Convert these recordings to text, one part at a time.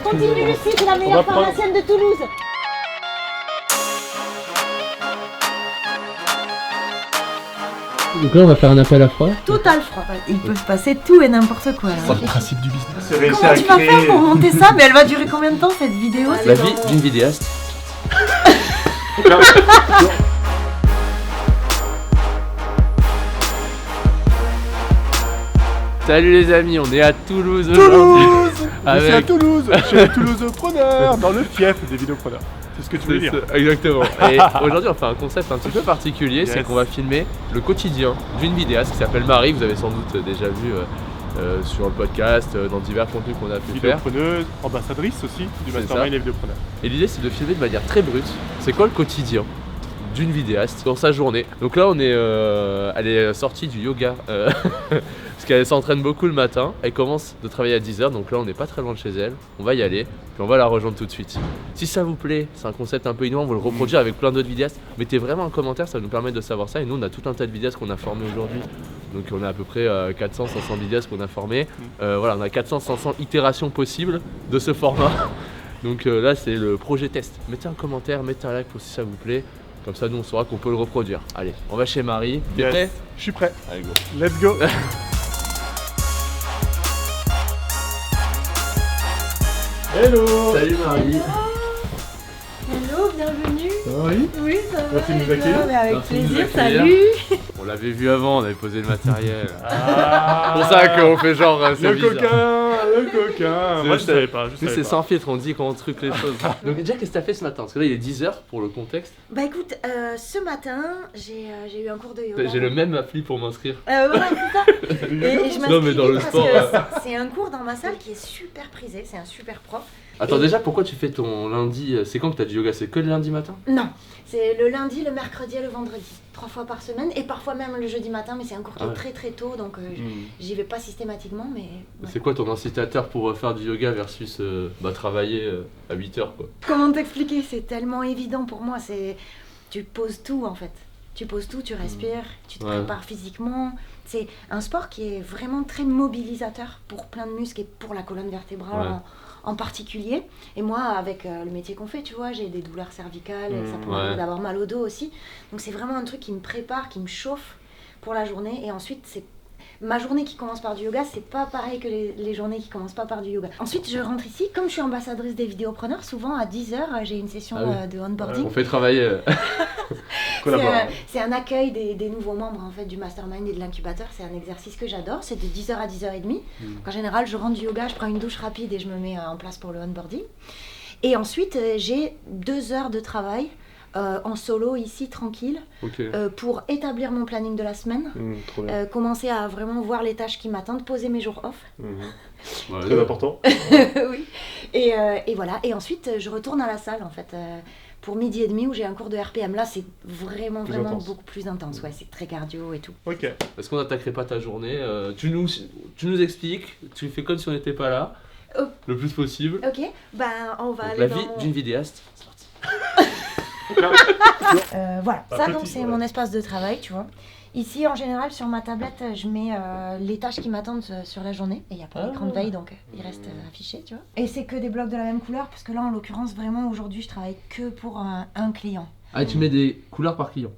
Continue Lucie, c'est la meilleure pharmacienne de Toulouse. Donc là, on va faire un appel à froid. Total froid. Il peut se passer tout et n'importe quoi. C'est le principe du business. Comment tu vas faire pour monter ça? Mais elle va durer combien de temps cette vidéo? La vie d'une vidéaste. Salut les amis, on est à Toulouse aujourd'hui. Je suis à Toulouse, je suis à Toulouse-Preneur, dans le fief des vidéopreneurs. C'est ce que tu veux dire. Exactement. Et aujourd'hui on fait un concept un petit peu particulier, c'est qu'on va filmer le quotidien d'une vidéaste qui s'appelle Marie, vous avez sans doute déjà vu sur le podcast, dans divers contenus qu'on a pu faire. Vidéopreneuse, ambassadrice aussi du Mastermind des vidéopreneurs. Et l'idée c'est de filmer de manière très brute, c'est quoi le quotidien d'une vidéaste dans sa journée. Donc là on est, elle est sortie du yoga parce qu'elle s'entraîne beaucoup le matin, elle commence de travailler à 10h, donc là on n'est pas très loin de chez elle, on va y aller, puis on va la rejoindre tout de suite. Si ça vous plaît, c'est un concept un peu innovant, on va le reproduire avec plein d'autres vidéastes, mettez vraiment un commentaire, ça va nous permettre de savoir ça, et nous on a tout un tas de vidéastes qu'on a formés aujourd'hui, donc on a à peu près 400-500 vidéastes qu'on a formés, voilà, on a 400-500 itérations possibles de ce format, donc là c'est le projet test. Mettez un commentaire, mettez un like pour si ça vous plaît. Comme ça, nous, on saura qu'on peut le reproduire. Allez, on va chez Marie. T'es prêt? Je suis prêt. Allez, go. Let's go. Hello. Salut Marie. Hello, bienvenue. Ça va, Marie? Oui, ça va. Merci de nous accueillir. Mais avec Merci de nous plaisir, accueillir. salut. On l'avait vu avant, on avait posé le matériel. Ah, C'est pour ça qu'on fait genre c'est le bizarre. le coquin. Moi, je savais pas. Nous, c'est sans filtre, on dit qu'on truque les choses. Donc, déjà, qu'est-ce que t'as fait ce matin? Parce que là, il est 10h pour le contexte. Bah écoute, ce matin, j'ai eu un cours de yoga. J'ai le même appli pour m'inscrire. Voilà, c'est ça. Et je Non, mais dans le m'inscris sport, parce que c'est un cours dans ma salle qui est super prisé, c'est un super prof. Attends, Et- déjà, pourquoi tu fais ton lundi? C'est quand que t'as du yoga? C'est que le lundi matin? Non, c'est le lundi, le mercredi et le vendredi. 3 fois par semaine et parfois même le jeudi matin, mais c'est un cours qui Ah ouais. est très très tôt, donc j'y vais pas systématiquement, mais... ouais. C'est quoi ton incitateur pour faire du yoga versus travailler à 8h quoi? Comment t'expliquer? C'est tellement évident pour moi, c'est... Tu poses tout en fait. Tu poses tout, tu respires, tu te Ouais. prépares physiquement. C'est un sport qui est vraiment très mobilisateur pour plein de muscles et pour la colonne vertébrale Ouais. en particulier. Et moi, avec le métier qu'on fait, tu vois, j'ai des douleurs cervicales, et ça peut m'arriver Ouais. d'avoir mal au dos aussi. Donc c'est vraiment un truc qui me prépare, qui me chauffe pour la journée. Et ensuite, c'est ma journée qui commence par du yoga, c'est pas pareil que les journées qui commencent pas par du yoga. Ensuite, je rentre ici, comme je suis ambassadrice des vidéopreneurs, souvent à 10h, j'ai une session de onboarding. On fait travailler. C'est un accueil des nouveaux membres en fait du mastermind et de l'incubateur. C'est un exercice que j'adore. C'est de 10h à 10h30. En général, je rentre du yoga, je prends une douche rapide et je me mets en place pour le onboarding. Et ensuite, j'ai 2 heures de travail en solo ici, tranquille, Ok. pour établir mon planning de la semaine. Trop bien. Commencer à vraiment voir les tâches qui m'attendent, poser mes jours off. Ouais, Très important. Oui. Et voilà. Et ensuite, je retourne à la salle en fait. Pour 12h30 où j'ai un cours de RPM. Là, c'est vraiment intense. beaucoup plus intense. Ouais, c'est très cardio et tout. Ok. Est-ce qu'on n'attaquerait pas ta journée? Tu nous expliques, tu fais comme si on n'était pas là, Oh. le plus possible. Ok, ben on va Donc, aller la dans... vie d'une vidéaste. C'est parti. Voilà, Pas ça petit, donc c'est voilà. mon espace de travail, tu vois. Ici, en général, sur ma tablette, je mets les tâches qui m'attendent sur la journée. Et il n'y a pas d'écran de veille, donc il reste affiché, tu vois. Et c'est que des blocs de la même couleur, parce que là, en l'occurrence, vraiment, aujourd'hui, je travaille que pour un client. Ah, tu mets des couleurs par client.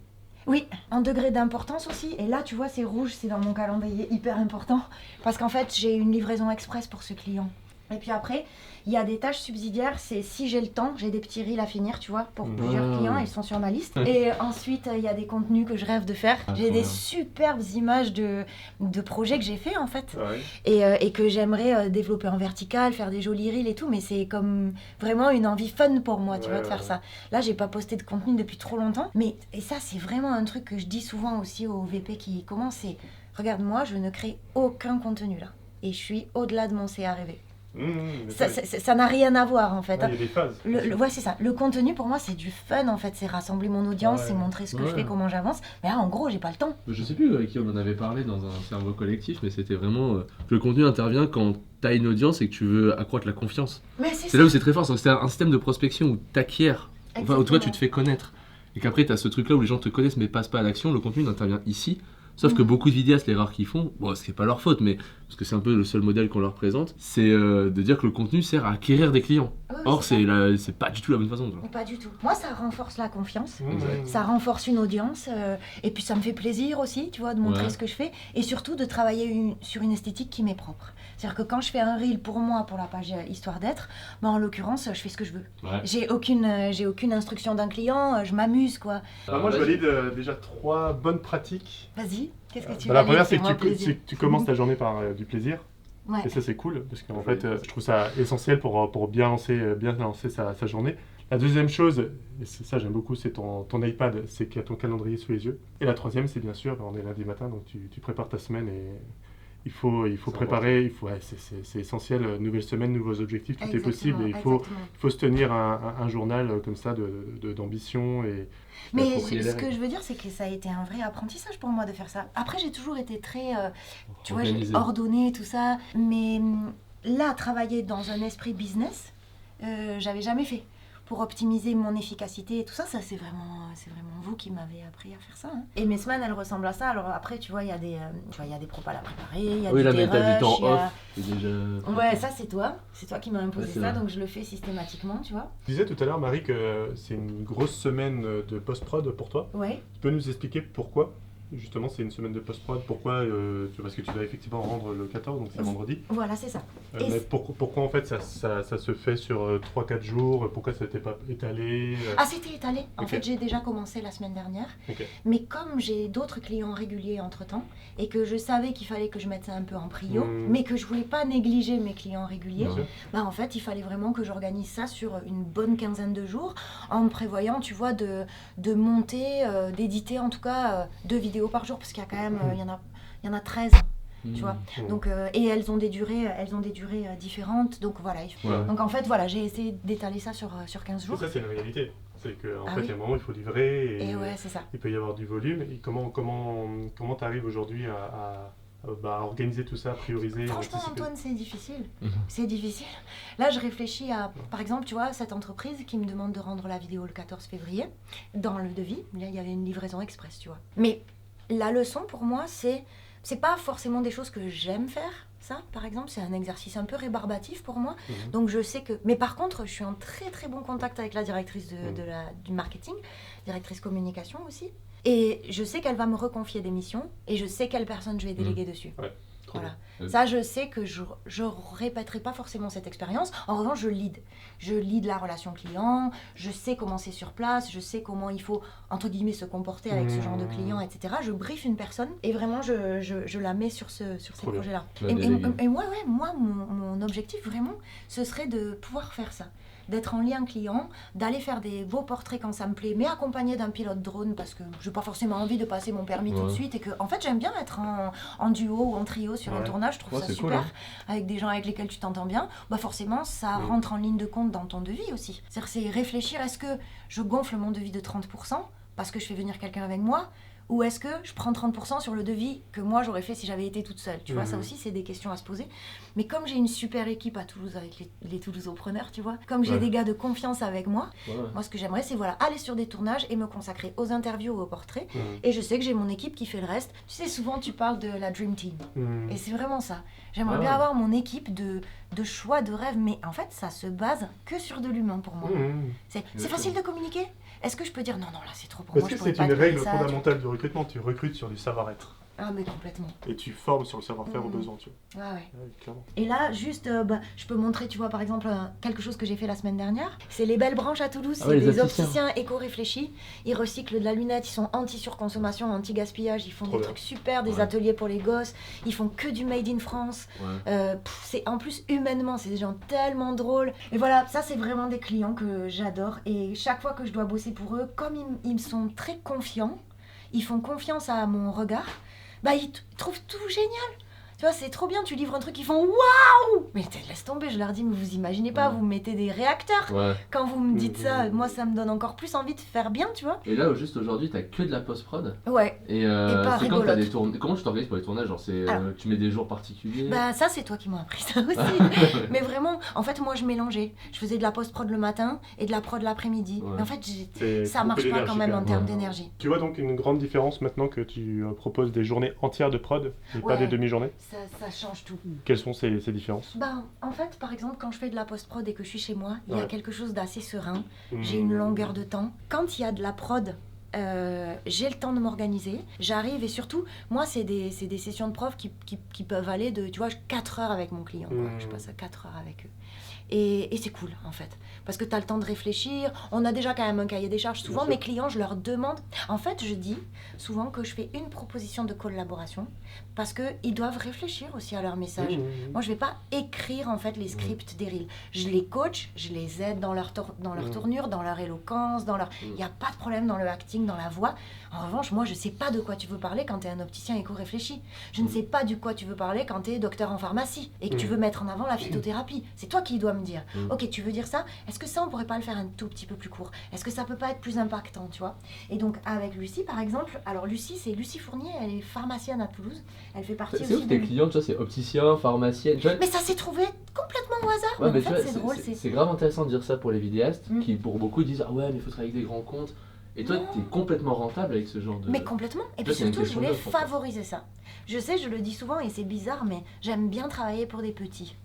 Oui, en degré d'importance aussi. Et là, tu vois, c'est rouge, c'est dans mon calendrier hyper important. Parce qu'en fait, j'ai une livraison express pour ce client. Et puis après, il y a des tâches subsidiaires, c'est si j'ai le temps, j'ai des petits reels à finir, tu vois, pour plusieurs clients, ils sont sur ma liste. Et ensuite, il y a des contenus que je rêve de faire. J'ai trop des bien. superbes images de projets que j'ai fait en fait. Ouais. Et que j'aimerais développer en vertical, faire des jolis reels et tout, mais c'est comme vraiment une envie fun pour moi, tu vois, de faire ça. Là, j'ai pas posté de contenu depuis trop longtemps, mais et ça, c'est vraiment un truc que je dis souvent aussi aux VP qui commencent, c'est regarde, moi, je ne crée aucun contenu là, et je suis au-delà de mon CA rêvé. Ça n'a rien à voir en fait. Il y a des phases. Ouais, c'est ça. Le contenu pour moi, c'est du fun en fait, c'est rassembler mon audience, Ouais. c'est montrer ce que je Ouais. fais, comment j'avance. Mais là, en gros, j'ai pas le temps. Je sais plus avec qui on en avait parlé dans un cerveau collectif, mais c'était vraiment que le contenu intervient quand t'as une audience et que tu veux accroître la confiance. Mais C'est là où c'est très fort, c'est un système de prospection où t'acquiers, enfin où toi tu Exactement. te fais connaître. Et qu'après t'as ce truc là où les gens te connaissent mais passent pas à l'action, le contenu n'intervient ici. Sauf que beaucoup de vidéastes, les rares qu'ils font, bon, ce qui n'est pas leur faute, mais parce que c'est un peu le seul modèle qu'on leur présente, c'est de dire que le contenu sert à acquérir des clients. Or, c'est pas du tout la bonne façon. Pas du tout. Moi, ça renforce la confiance, Exact. ça renforce une audience, et puis ça me fait plaisir aussi, tu vois, de montrer ce que je fais, et surtout de travailler sur une esthétique qui m'est propre. C'est-à-dire que quand je fais un reel pour moi, pour la page Histoire d'être, en l'occurrence, je fais ce que je veux. Ouais. J'ai aucune instruction d'un client, je m'amuse, quoi. Moi, je valide déjà 3 bonnes pratiques. Vas-y, qu'est-ce que tu La valides? première, c'est Fais-moi que plaisir. tu commences ta journée par du plaisir. Ouais. Et ça, c'est cool, parce qu'en fait, je trouve ça essentiel pour bien lancer sa journée. La deuxième chose, et c'est ça j'aime beaucoup, c'est ton iPad, c'est qu'il y a ton calendrier sous les yeux. Et la troisième, c'est bien sûr, on est lundi matin, donc tu prépares ta semaine et il faut préparer, c'est essentiel, nouvelle semaine, nouveaux objectifs, tout est possible et il faut se tenir un journal comme ça d'ambition et... Mais ce que je veux dire, c'est que ça a été un vrai apprentissage pour moi de faire ça. Après, j'ai toujours été très, tu vois, j'ai ordonné tout ça, mais là, travailler dans un esprit business, j'avais jamais fait. Pour optimiser mon efficacité et tout ça, c'est vraiment vous qui m'avez appris à faire ça. Hein. Et mes semaines, elles ressemblent à ça. Alors après, tu vois, il y a des propals à préparer, il y a la des mettre à du temps rushs, off, c'est déjà... Ouais, ça c'est toi qui m'as imposé ça, vrai. donc je le fais systématiquement, tu vois. Tu disais tout à l'heure, Marie, que c'est une grosse semaine de post-prod pour toi. Ouais. Tu peux nous expliquer pourquoi? Justement, c'est une semaine de post-prod. Pourquoi parce que tu vas effectivement rendre le 14, donc c'est vendredi. Voilà, c'est ça. Mais pourquoi en fait ça se fait sur 3-4 jours? Pourquoi ça n'était pas étalé? Ah, c'était étalé. En Ok. fait, j'ai déjà commencé la semaine dernière. Ok. Mais comme j'ai d'autres clients réguliers entre-temps, et que je savais qu'il fallait que je mette ça un peu en prio, mais que je voulais pas négliger mes clients réguliers, Bien sûr. bah en fait, il fallait vraiment que j'organise ça sur une bonne quinzaine de jours, en me prévoyant, tu vois, de monter, d'éditer en tout cas 2 vidéos par jour, parce qu'il y a quand même, il y en a 13. Tu vois, donc et elles ont des durées différentes, donc voilà. Ouais. Donc en fait voilà, j'ai essayé d'étaler ça sur 15 Et jours. ça, c'est une réalité. C'est qu'en Ah fait, oui. il y a un moment, il faut livrer Et ouais, c'est ça. il peut y avoir du volume. Et comment tu arrives aujourd'hui à organiser tout ça, à prioriser, à Franchement, anticiper? Antoine, c'est difficile. Mhm. C'est difficile. Là, je réfléchis à, par exemple, tu vois, cette entreprise qui me demande de rendre la vidéo le 14 février. Dans le devis, là, il y avait une livraison express, tu vois. Mais la leçon pour moi, c'est pas forcément des choses que j'aime faire. Ça, par exemple, c'est un exercice un peu rébarbatif pour moi. Donc je sais que... Mais par contre, je suis en très très bon contact avec la directrice du marketing, directrice communication aussi. Et je sais qu'elle va me reconfier des missions et je sais quelle personne je vais déléguer dessus. Ouais. Voilà. bien. Ça, je sais que je répéterai pas forcément cette expérience. En revanche, je lead. Je lead la relation client, je sais comment c'est sur place, je sais comment il faut, entre guillemets, se comporter avec ce genre de client, etc. Je briefe une personne et vraiment, je la mets sur ces Trop bien. projets-là. Tu vas Et déléguer. moi, mon objectif, vraiment, ce serait de pouvoir faire ça. D'être en lien client, d'aller faire des beaux portraits quand ça me plaît, mais accompagné d'un pilote drone parce que je n'ai pas forcément envie de passer mon permis tout de suite et que, en fait, j'aime bien être en duo ou en trio sur un tournage, je trouve ça c'est super, cool, hein. avec des gens avec lesquels tu t'entends bien. Bah forcément, ça rentre en ligne de compte dans ton devis aussi. C'est réfléchir, est-ce que je gonfle mon devis de 30% parce que je fais venir quelqu'un avec moi? Ou est-ce que je prends 30% sur le devis que moi j'aurais fait si j'avais été toute seule? Tu vois, ça aussi c'est des questions à se poser. Mais comme j'ai une super équipe à Toulouse avec les Toulouse-preneurs, tu vois, comme j'ai des gars de confiance avec moi, moi ce que j'aimerais c'est aller sur des tournages et me consacrer aux interviews ou aux portraits. Et je sais que j'ai mon équipe qui fait le reste. Tu sais, souvent tu parles de la Dream Team. Et c'est vraiment ça. J'aimerais bien avoir mon équipe de choix, de rêves, mais en fait ça se base que sur de l'humain pour moi. C'est facile de communiquer. Est-ce que je peux dire non, là c'est trop pour Parce moi, que je pourrais c'est pas une te donner règle ça, fondamentale du recrutement, tu recrutes sur du savoir-être. Ah mais complètement. Et tu formes sur le savoir-faire aux besoins, tu vois. Ouais. Ouais, clairement. Et là, juste, je peux montrer, tu vois, par exemple, quelque chose que j'ai fait la semaine dernière. C'est les Belles Branches à Toulouse, c'est les des opticiens. opticiens éco-réfléchis. Ils recyclent de la lunette, ils sont anti-surconsommation, anti-gaspillage, ils font Trop des bien. trucs super, des ateliers pour les gosses, ils font que du made in France. C'est en plus humainement, c'est des gens tellement drôles. Et voilà, ça c'est vraiment des clients que j'adore. Et chaque fois que je dois bosser pour eux, comme ils me sont très confiants, ils font confiance à mon regard, bah ils trouvent tout génial. Tu vois, c'est trop bien, tu livres un truc, ils font waouh. Mais laisse tomber, je leur dis, mais vous imaginez pas, vous mettez des réacteurs. Ouais. Quand vous me dites ça, moi ça me donne encore plus envie de faire bien, tu vois. Et là, juste aujourd'hui, t'as que de la post-prod. Ouais. Et, pas c'est quand rigolote. t'as des tournages. Comment tu t'organises pour les tournages? Genre, Alors. tu mets des jours particuliers? Bah ça c'est toi qui m'as appris ça aussi. Mais vraiment, en fait moi je mélangeais. Je faisais de la post-prod le matin et de la prod l'après-midi. Ouais. Mais en fait C'est ça beaucoup marche pas d'énergie, quand même en termes Ouais. d'énergie. Tu vois donc une grande différence maintenant que tu proposes des journées entières de prod et pas Ouais. des demi-journées. Ça change tout. Quelles sont ces différences? Bah en fait par exemple quand je fais de la post-prod et que je suis chez moi, il y a Ouais. quelque chose d'assez serein. Hmm. J'ai une longueur de temps. Quand il y a de la prod, j'ai le temps de m'organiser. J'arrive et surtout, moi, c'est des sessions de prof qui peuvent aller de, tu vois, 4 heures avec mon client. Quoi. Je passe à 4 heures avec eux. Et c'est cool, en fait. Parce que tu as le temps de réfléchir. On a déjà quand même un cahier des charges. Souvent, Bien sûr. mes clients, je leur demande... En fait, je dis souvent que je fais une proposition de collaboration parce qu'ils doivent réfléchir aussi à leur message. Moi, je vais pas écrire en fait les scripts des reels. Je les coach, je les aide dans leur tournure, dans leur éloquence, dans leur... Il n'y a pas de problème dans le acting, dans la voix. En revanche, moi, je sais pas de quoi tu veux parler quand tu es un opticien éco-réfléchi. Je ne sais pas de quoi tu veux parler quand tu es docteur en pharmacie et que tu veux mettre en avant la phytothérapie. C'est toi qui dois me dire. Ok, tu veux dire ça? Est-ce que ça, on pourrait pas le faire un tout petit peu plus court? Est-ce que ça peut pas être plus impactant, tu vois? Et donc, avec Lucie, par exemple, alors Lucie, c'est Lucie Fournier, elle est pharmacienne à Toulouse. Elle fait partie C'est aussi où tes de... clients, tu vois, c'est opticien, pharmacienne. Tu vois, Mais ça s'est trouvé complètement au hasard. ouais, mais mais en tu fait, vois, c'est drôle. c'est grave intéressant de dire ça pour les vidéastes qui, pour beaucoup, disent ah ouais, mais il faut travailler avec des grands comptes. Et toi, Non. t'es complètement rentable avec ce genre de. Mais complètement. Et puis Là, c'est une surtout, je question voulais d'offre, en fait. favoriser ça. Je sais, je le dis souvent et c'est bizarre, mais j'aime bien travailler pour des petits.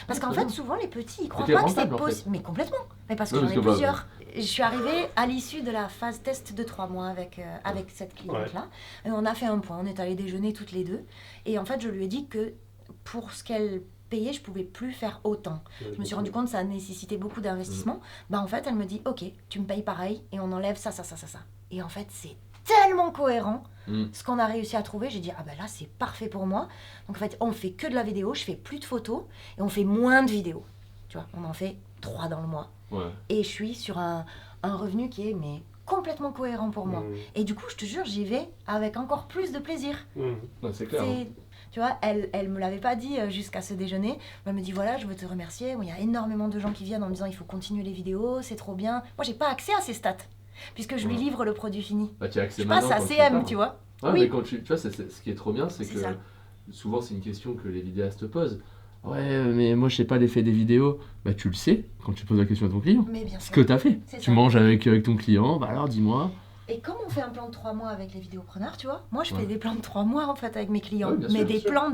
Parce qu'en très fait, bien. souvent, les petits, ils croient t'es pas que c'est rentable, en possible. Mais complètement. Mais parce que Non, j'en parce ai que, bah, plusieurs. Je suis arrivée à l'issue de la phase test de 3 mois avec cette cliente-là. Et on a fait un point. On est allés déjeuner toutes les deux. Et en fait, je lui ai dit que pour ce qu'elle payait, je pouvais plus faire autant. Je me suis rendu compte que ça nécessitait beaucoup d'investissement. Bah en fait, elle me dit, ok, tu me payes pareil et on enlève ça. Et en fait, c'est tellement cohérent ce qu'on a réussi à trouver. J'ai dit, ah ben là, c'est parfait pour moi. Donc en fait, on fait que de la vidéo, je fais plus de photos et on fait moins de vidéos. Tu vois, on en fait 3 dans le mois. Ouais. Et je suis sur un revenu qui est mais complètement cohérent pour moi. Et du coup, je te jure, j'y vais avec encore plus de plaisir. Non, c'est clair. hein. Tu vois, elle me l'avait pas dit jusqu'à ce déjeuner. Elle me dit voilà, je veux te remercier. Bon, il y a énormément de gens qui viennent en me disant il faut continuer les vidéos, c'est trop bien. Moi, j'ai pas accès à ces stats puisque je lui livre le produit fini. Bah, tu as accès Je passe maintenant à quand tu CM, pars. tu vois. Ouais, Oui. mais quand tu vois, ce qui est trop bien, c'est C'est que ça. souvent c'est une question que les vidéastes posent. Ouais, mais moi je sais pas l'effet des vidéos. Bah tu le sais quand tu poses la question à ton client. Mais bien Ce sûr. que t'as fait. C'est Tu ça. manges avec ton client, bah alors dis-moi. Et comme on fait un plan de 3 mois avec les vidéopreneurs, tu vois, moi je Ouais. fais des plans de 3 mois en fait avec mes clients, Ouais, bien mais sûr, des bien sûr. plans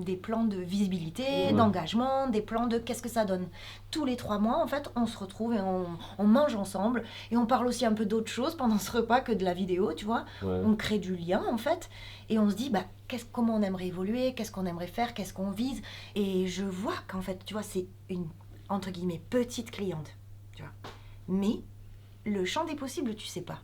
des plans de visibilité, Ouais. d'engagement, des plans de qu'est-ce que ça donne. Tous les 3 mois en fait, on se retrouve et on mange ensemble et on parle aussi un peu d'autres choses pendant ce repas que de la vidéo, tu vois. Ouais. On crée du lien en fait et on se dit bah comment on aimerait évoluer, qu'est-ce qu'on aimerait faire, qu'est-ce qu'on vise. Et je vois qu'en fait, tu vois, c'est une entre guillemets petite cliente, tu vois. Mais le champ des possibles, tu sais pas.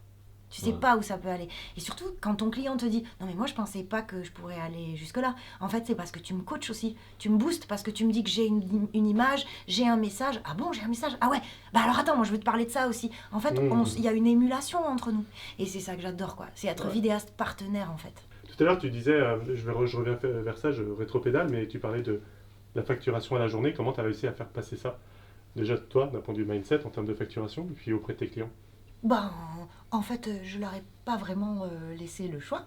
Tu sais Ouais. pas où ça peut aller. Et surtout, quand ton client te dit « Non mais moi je pensais pas que je pourrais aller jusque-là », en fait c'est parce que tu me coaches aussi. Tu me boostes parce que tu me dis que j'ai une image, j'ai un message. Ah bon, j'ai un message? Ah ouais, bah alors attends, moi je veux te parler de ça aussi. En fait, il y a une émulation entre nous. Et c'est ça que j'adore, quoi. C'est être vidéaste partenaire, en fait. Tout à l'heure, tu disais, je reviens vers ça, je rétropédale, mais tu parlais de la facturation à la journée. Comment tu as réussi à faire passer ça? Déjà, toi, d'un point de vue mindset, en termes de facturation, et puis auprès de tes clients. Ben, en fait, je leur ai pas vraiment laissé le choix.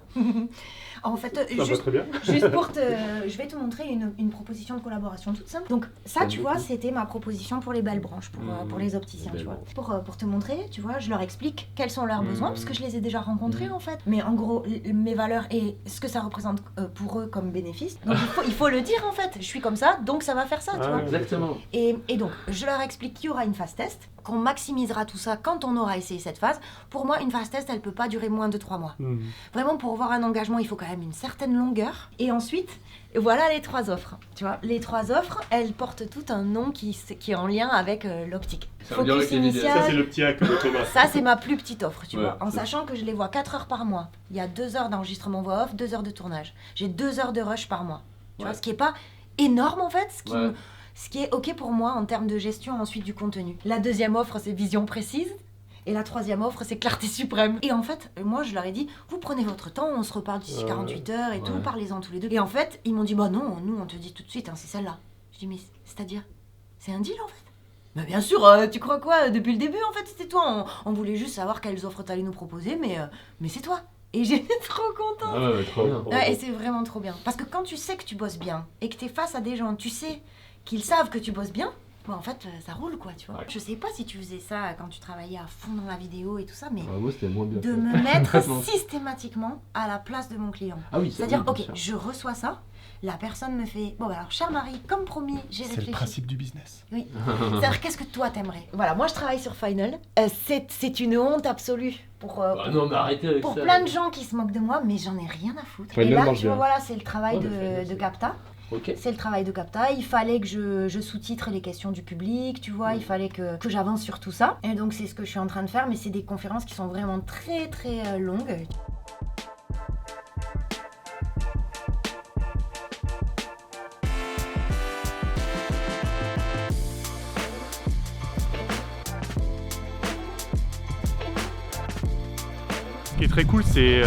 En fait, Ça va juste très bien. Juste pour je vais te montrer une proposition de collaboration toute simple. Donc ça, J'aime tu vois, beaucoup. c'était ma proposition pour les belles branches, pour les opticiens, Les tu vois. belles Pour te montrer, tu vois, je leur explique quels sont leurs besoins, parce que je les ai déjà rencontrés Mhm. en fait. Mais en gros, mes valeurs et ce que ça représente pour eux comme bénéfice. Donc il faut le dire en fait. Je suis comme ça, donc ça va faire ça, tu Ah, vois. ouais. Exactement. Et donc, je leur explique qu'il y aura une phase test, qu'on maximisera tout ça quand on aura essayé cette phase. Pour moi, une phase test, elle peut pas durer moins de 3 mois. Vraiment, pour voir un engagement, il faut quand même une certaine longueur. Et ensuite, voilà les 3 offres. Tu vois, les 3 offres, elles portent tout un nom qui est en lien avec l'optique. Ça veut dire avec les vidéos. Ça, c'est le petit hack de Thomas. Ça, c'est ma plus petite offre, tu Ouais, vois. En c'est- sachant que je les vois 4 heures par mois. Il y a 2 heures d'enregistrement voix off, 2 heures de tournage. J'ai 2 heures de rush par mois. Tu vois, Ouais. ce qui est pas énorme en fait, Ouais. ce qui est ok pour moi en termes de gestion ensuite du contenu. La deuxième offre, c'est vision précise. Et la troisième offre, c'est clarté suprême. Et en fait, moi, je leur ai dit, vous prenez votre temps, on se reparle d'ici 48 heures et tout, parlez-en tous les deux. Et en fait, ils m'ont dit, bah non, nous, on te dit tout de suite, hein, c'est celle-là. Je dis, mais c'est-à-dire, c'est un deal en fait? Bah bien sûr, tu crois quoi? Depuis le début, en fait, c'était toi. On voulait juste savoir quelles offres t'allais nous proposer, mais c'est toi. Et j'étais trop contente. Ah ouais, trop bien. Ouais, et c'est vraiment trop bien. Parce que quand tu sais que tu bosses bien et que t'es face à des gens, tu sais qu'ils savent que tu bosses bien, bon, en fait, ça roule quoi, tu vois. Ouais. Je sais pas si tu faisais ça quand tu travaillais à fond dans la vidéo et tout ça, mais moi, c'était moins bien de me mettre systématiquement à la place de mon client. Ah oui, c'est-à-dire, ok, je reçois ça, la personne me fait, bon, bah, alors, cher Marie, comme promis, j'ai réfléchi. C'est le principe du business. Oui. C'est-à-dire, qu'est-ce que toi t'aimerais? Voilà, moi je travaille sur Final. C'est une honte absolue pour, non, mais arrêtez avec pour ça, plein de gens qui se moquent de moi, mais j'en ai rien à foutre. Final Et là, marche tu vois, bien. voilà, c'est le travail de Capta. Ok. C'est le travail de Capta. Il fallait que je sous-titre les questions du public, tu vois, il fallait que j'avance sur tout ça. Et donc, c'est ce que je suis en train de faire, mais c'est des conférences qui sont vraiment très, très longues. Ce qui est très cool, c'est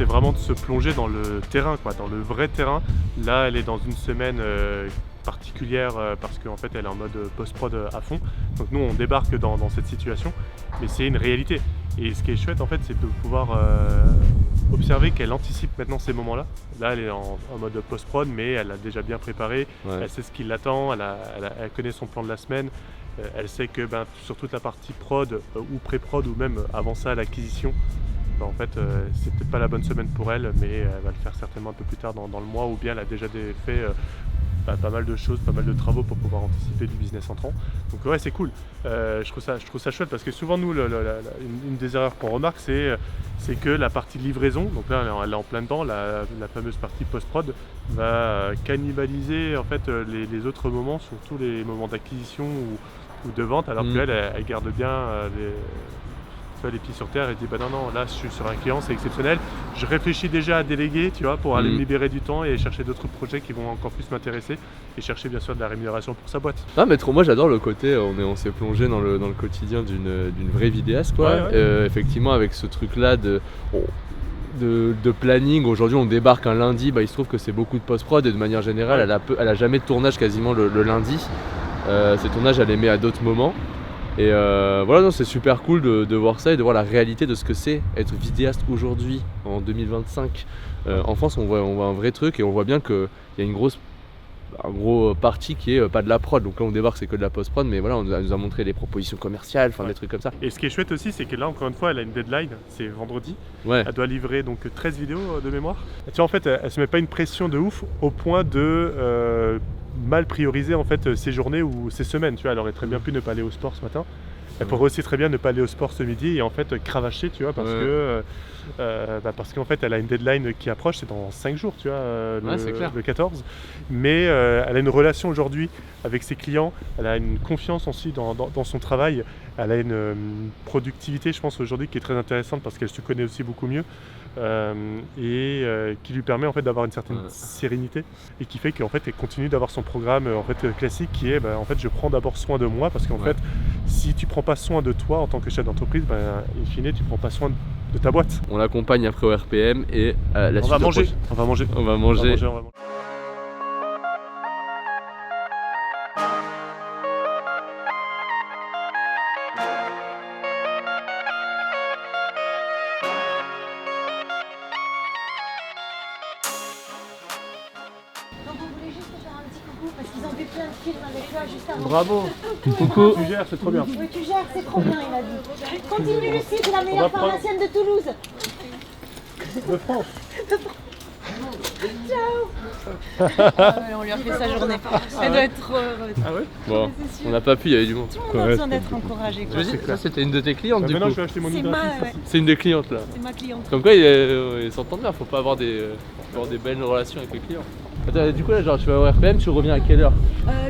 vraiment de se plonger dans le terrain, quoi, dans le vrai terrain. Là, elle est dans une semaine particulière parce qu'en fait, elle est en mode post-prod à fond. Donc nous, on débarque dans cette situation, mais c'est une réalité. Et ce qui est chouette, en fait, c'est de pouvoir observer qu'elle anticipe maintenant ces moments-là. Là, elle est en mode post-prod, mais elle a déjà bien préparé. Ouais. Elle sait ce qui l'attend, elle connaît son plan de la semaine. Elle sait que sur toute la partie prod ou pré-prod ou même avant ça, l'acquisition, en fait, c'est peut-être pas la bonne semaine pour elle, mais elle va le faire certainement un peu plus tard dans le mois, ou bien elle a déjà fait pas mal de choses, pas mal de travaux pour pouvoir anticiper du business entrant. Donc ouais, c'est cool. Je trouve ça chouette parce que souvent nous, une des erreurs qu'on remarque, c'est que la partie livraison, donc là elle est en plein dedans, la fameuse partie post-prod, va cannibaliser en fait les autres moments, surtout les moments d'acquisition ou de vente, alors qu'elle elle garde bien les pieds sur terre et dit bah non, là je suis sur un client, c'est exceptionnel, je réfléchis déjà à déléguer, tu vois, pour aller me libérer du temps et chercher d'autres projets qui vont encore plus m'intéresser et chercher bien sûr de la rémunération pour sa boîte. Ah mais trop, moi j'adore le côté, on s'est plongé dans le quotidien d'une vraie vidéaste quoi, effectivement avec ce truc là de planning. Aujourd'hui on débarque un lundi, il se trouve que c'est beaucoup de post-prod et de manière générale elle a jamais de tournage quasiment le lundi, ces tournages elle les met à d'autres moments. Et voilà, non, c'est super cool de voir ça et de voir la réalité de ce que c'est être vidéaste aujourd'hui, en 2025. En France, on voit un vrai truc et on voit bien qu'il y a une grosse partie qui est pas de la prod. Donc là, on débarque, c'est que de la post-prod, mais voilà, elle nous a montré les propositions commerciales, des trucs comme ça. Et ce qui est chouette aussi, c'est que là, encore une fois, elle a une deadline, c'est vendredi. Ouais. Elle doit livrer donc 13 vidéos de mémoire. Et tu vois, en fait, elle se met pas une pression de ouf au point de mal prioriser en fait ses journées ou ses semaines, tu vois. Elle aurait très bien pu ne pas aller au sport ce matin, elle pourrait aussi très bien ne pas aller au sport ce midi et en fait cravacher, tu vois, parce qu'en fait elle a une deadline qui approche, c'est dans 5 jours, tu vois, le 14, mais elle a une relation aujourd'hui avec ses clients, elle a une confiance aussi dans son travail, elle a une productivité, je pense, aujourd'hui qui est très intéressante parce qu'elle se connaît aussi beaucoup mieux. Qui lui permet en fait d'avoir une certaine sérénité et qui fait qu'en fait elle continue d'avoir son programme en fait classique qui est en fait je prends d'abord soin de moi parce qu'en fait si tu prends pas soin de toi en tant que chef d'entreprise, in fine tu prends pas soin de ta boîte. On l'accompagne après au RPM et la suite on va manger. Parce qu'ils ont vu plein de films avec toi juste avant. Bravo. Coucou. Tu gères, c'est trop bien. Oui, tu gères, c'est trop bien, il a dit. Continue Lucie, c'est la meilleure pharmacienne de Toulouse. De France. Ciao. On lui a fait sa journée. Elle doit être trop heureuse. Ah ouais. Bon, on n'a pas pu, il y avait du monde. Tout le monde a besoin d'être encouragé. Ça c'était une de tes clientes du coup. Maintenant je vais acheter mon hydratrice. C'est une des clientes là. C'est ma cliente. Comme quoi ils s'entendent bien, faut pas avoir des belles relations avec les clients. Attends, du coup là genre tu vas au RPM, tu reviens à quelle heure?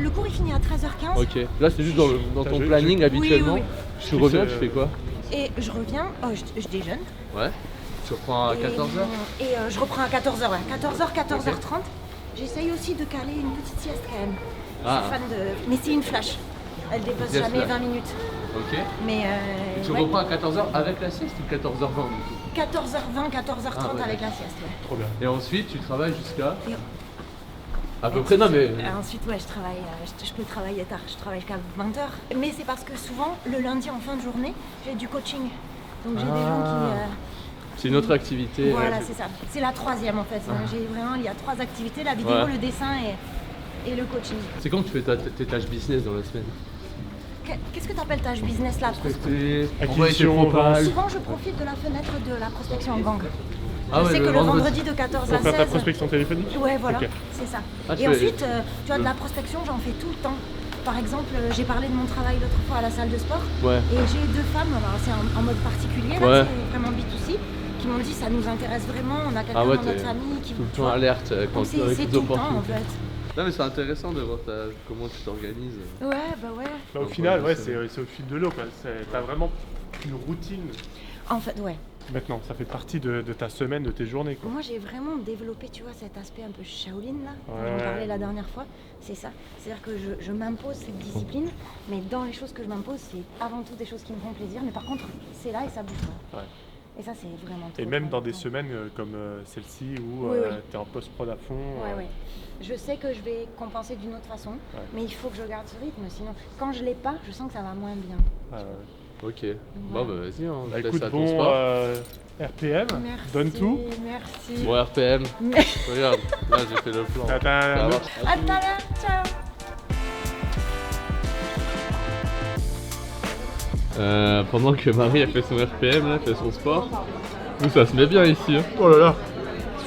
Le cours il finit à 13h15. Ok, là c'est juste dans ton planning habituellement. Oui. Tu reviens, tu fais quoi? Et je reviens, je déjeune. Ouais. Tu reprends à 14h? Et je reprends à 14h, ouais. 14h, 14h30. J'essaye aussi de caler une petite sieste quand même. Je suis fan de... Mais c'est une flash. Elle dépasse jamais 20 minutes. Ok. Mais Et tu ouais, reprends à 14h avec la sieste ou 14h20 du coup? 14h20, 14h30 Ah, ouais. avec la sieste. Ouais. Trop bien. Et ensuite, tu travailles jusqu'à Et- à peu près, non mais Ensuite, ouais, je travaille, je peux travailler tard, je travaille jusqu'à 20h. Mais c'est parce que souvent, le lundi en fin de journée, j'ai du coaching. Donc j'ai des gens qui. c'est une autre activité. Voilà, c'est ça. C'est la troisième en fait. J'ai vraiment, il y a 3 activités, la vidéo, Ouais. le dessin et le coaching. C'est quand tu fais tes tâches business dans la semaine? Qu'est-ce que tu appelles tâche business là? Prospecter, Acquisition, envoyer tes propales. Souvent, je profite de la fenêtre de la prospection en gang. Ah Je ouais, sais que le vendredi de 14 à Pour faire ta 16. prospection téléphonique? Ouais, voilà, Ok. c'est ça. Ah, tu Et fais- ensuite, tu as de la prospection, j'en fais tout le temps. Par exemple, j'ai parlé de mon travail l'autre fois à la salle de sport. Ouais. Et j'ai 2 femmes, alors c'est en mode particulier, là, Ouais. c'est vraiment B2C, qui m'ont dit ça nous intéresse vraiment, on a quelqu'un Ah ouais, dans notre t'es famille qui tout le tu temps vois. alerte quand Donc tu as c'est des tout le temps en opportunités. fait. Non mais c'est intéressant de voir comment tu t'organises. Ouais, bah ouais. Bah, au Donc, final, ouais, ouais, c'est- c'est au fil de l'eau. T'as vraiment une routine En fait, ouais. maintenant. Ça fait partie de ta semaine, de tes journées. Quoi. Moi j'ai vraiment développé, tu vois, cet aspect un peu Shaolin là, dont Ouais. j'en parlais la dernière fois, c'est ça. C'est-à-dire que je m'impose cette discipline, mais dans les choses que je m'impose, c'est avant tout des choses qui me font plaisir, mais par contre, c'est là et ça bouge pas. Ouais. Et ça, c'est vraiment trop Et même dans des important. semaines comme celle-ci où Oui, oui. t'es en post-prod à fond. Ouais, ouais. Je sais que je vais compenser d'une autre façon, mais il faut que je garde ce rythme, sinon quand je l'ai pas, je sens que ça va moins bien. Ok. Bon bah vas-y, hein, Bah je laisse écoute, à ton bon sport. RPM, Merci. donne tout. Merci. Bon RPM. Regarde, là j'ai fait le plan. T'as Ça un- marche. À tout à l'heure, ciao. Pendant que Marie a fait son RPM, là, fait son sport, nous ça se met bien ici. Hein. Oh là là,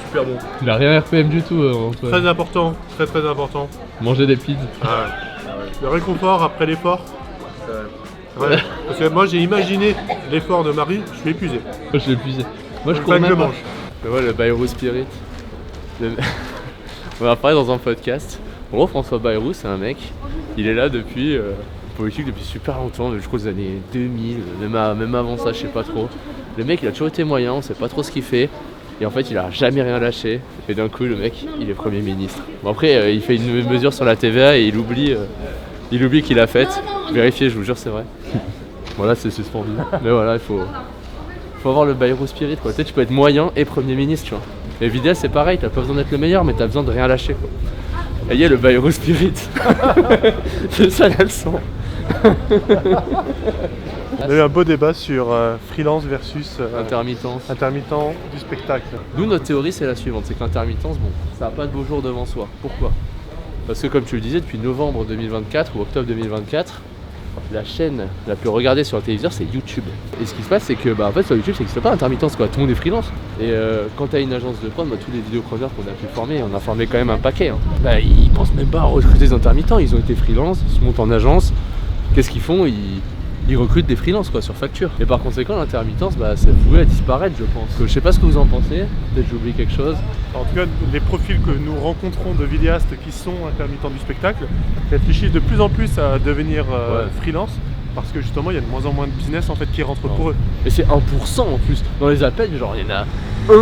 super bon. Il a rien RPM du tout, Antoine. Très important, très très important. Manger des pizzas. Le réconfort après l'effort. Ouais. Parce que moi j'ai imaginé l'effort de Marie, je suis épuisé. Moi je l'ai épuisé. Moi je Faut cours pas que même je pas. mange. Mais ouais, le Bayrou Spirit. Le- On va parler dans un podcast. En gros, François Bayrou, c'est un mec. Il est là depuis politique depuis super longtemps, jusqu'aux années 2000, même avant ça, je sais pas trop. Le mec, il a toujours été moyen, on sait pas trop ce qu'il fait. Et en fait, il a jamais rien lâché. Et d'un coup, le mec, il est Premier ministre. Bon, après, il fait une mesure sur la TVA et il oublie qu'il l'a faite. Vérifiez, je vous jure, c'est vrai. Voilà, c'est suspendu. Mais voilà, il faut avoir le Bayrou Spirit, quoi. Tu sais, tu peux être moyen et Premier ministre, tu vois. Et Vidal, c'est pareil, t'as pas besoin d'être le meilleur, mais t'as besoin de rien lâcher, quoi. Et il y a le Bayrou Spirit. C'est ça la leçon. On a eu un beau débat sur freelance versus Intermittence. intermittent du spectacle. Nous, notre théorie, c'est la suivante, c'est que l'intermittence, bon, ça n'a pas de beau jour devant soi. Pourquoi? Parce que comme tu le disais, depuis novembre 2024 ou octobre 2024, la chaîne la plus regardée sur le téléviseur, c'est YouTube. Et ce qui se passe, c'est que en fait, sur YouTube, ça n'existe pas d'intermittence, quoi. Tout le monde est freelance. Et quand tu as une agence de prod, tous les vidéopreneurs qu'on a pu former, on a formé quand même un paquet. Hein. Ils pensent même pas à recruter des intermittents. Ils ont été freelance, ils se montent en agence. Qu'est-ce qu'ils font? Ils recrutent des freelances, quoi, sur facture. Et par conséquent, l'intermittence, c'est voué à disparaître, je pense. Je sais pas ce que vous en pensez. Peut-être j'ai oublié quelque chose. En tout cas, les profils que nous rencontrons de vidéastes qui sont intermittents du spectacle réfléchissent de plus en plus à devenir freelance parce que justement, il y a de moins en moins de business en fait qui rentre pour eux. Et c'est 1% en plus. Dans les appels, genre, il y en a un Il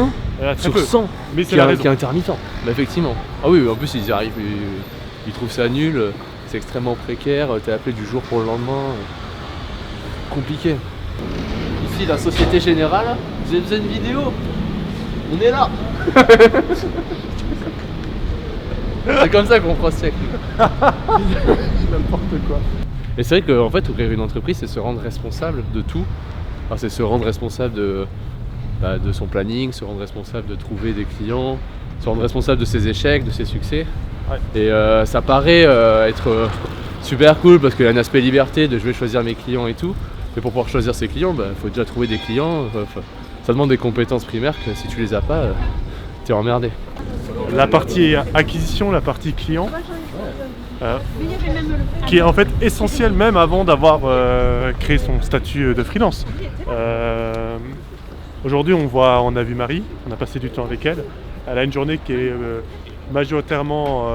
y en a très sur peu. 100 Mais c'est qui, la est, raison. qui est intermittent. Effectivement. Ah oui, en plus, ils y arrivent. Ils trouvent ça nul. C'est extrêmement précaire. T'es appelé du jour pour le lendemain. Compliqué. Ici, la Société Générale, vous avez besoin d'une vidéo? On est là. C'est comme ça qu'on prospecte. N'importe quoi. Et c'est vrai qu'en fait, ouvrir une entreprise, c'est se rendre responsable de tout. Enfin, c'est se rendre responsable de son planning, se rendre responsable de trouver des clients, se rendre responsable de ses échecs, de ses succès. Ouais. Et ça paraît être super cool parce qu'il y a un aspect liberté de je vais choisir mes clients et tout. Mais pour pouvoir choisir ses clients, il faut déjà trouver des clients. Ça demande des compétences primaires que si tu les as pas, t'es emmerdé. La partie acquisition, la partie client, qui est en fait essentielle même avant d'avoir créé son statut de freelance. Aujourd'hui, on a vu Marie, on a passé du temps avec elle. Elle a une journée qui est majoritairement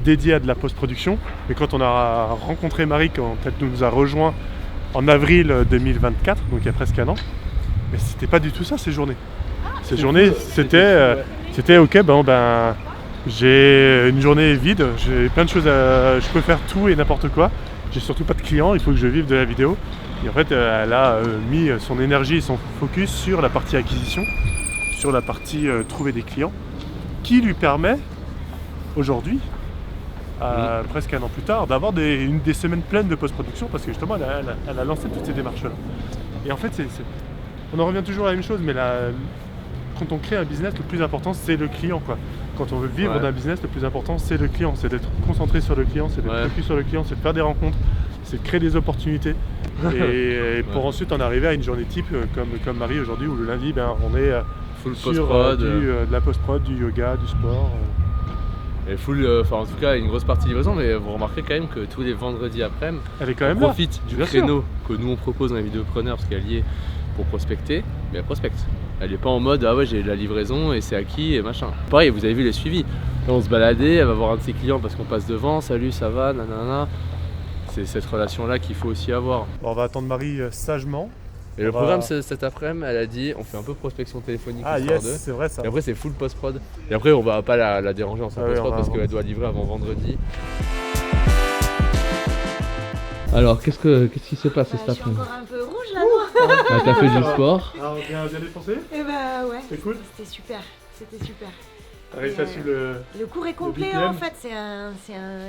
dédiée à de la post-production. Mais quand on a rencontré Marie, quand elle nous a rejoint en avril 2024, donc il y a presque un an, mais c'était pas du tout ça ces journées. Ces journées, c'était ok, j'ai une journée vide, j'ai plein de choses je peux faire tout et n'importe quoi. j'ai surtout pas de clients, il faut que je vive de la vidéo. Et en fait, elle a mis son énergie et son focus sur la partie acquisition, sur la partie trouver des clients, qui lui permet aujourd'hui, presque un an plus tard, d'avoir des semaines pleines de post-production parce que justement elle a lancé toutes ces démarches-là. Et en fait, on en revient toujours à la même chose, mais quand on crée un business, le plus important c'est le client, quoi. Quand on veut vivre d'un business, le plus important c'est le client, c'est d'être concentré sur le client, c'est d'être focus sur le client, c'est de faire des rencontres, c'est de créer des opportunités et pour ensuite en arriver à une journée type comme Marie aujourd'hui où le lundi on est Full sur post-prod. de la post-prod, du yoga, du sport. Et full, en tout cas une grosse partie livraison, mais vous remarquez quand même que tous les vendredis après-midi, Elle est quand même on là. profite du Bien créneau que nous on propose dans les vidéopreneurs parce qu'elle y est pour prospecter, mais elle prospecte. Elle est pas en mode ah ouais j'ai la livraison et c'est acquis et machin. Pareil, vous avez vu les suivis. Là on se baladait, elle va voir un de ses clients parce qu'on passe devant, salut ça va, nanana. C'est cette relation là qu'il faut aussi avoir. Bon, on va attendre Marie sagement. Et le programme cet après-midi, elle a dit on fait un peu prospection téléphonique histoire d'eux. C'est vrai ça. Et après c'est full post-prod. Et après on va pas la déranger en sa post-prod parce qu'elle doit livrer avant vendredi. Alors qu'est-ce qui s'est passé cet Je suis après-midi? encore un peu rouge là, moi. Ah, t'as fait du sport? Ah, on vient bien défoncer. Et bah ouais. C'est cool. C'était super. C'était super. T'as réussi à suivre le... Le cours est complet BPM. en fait,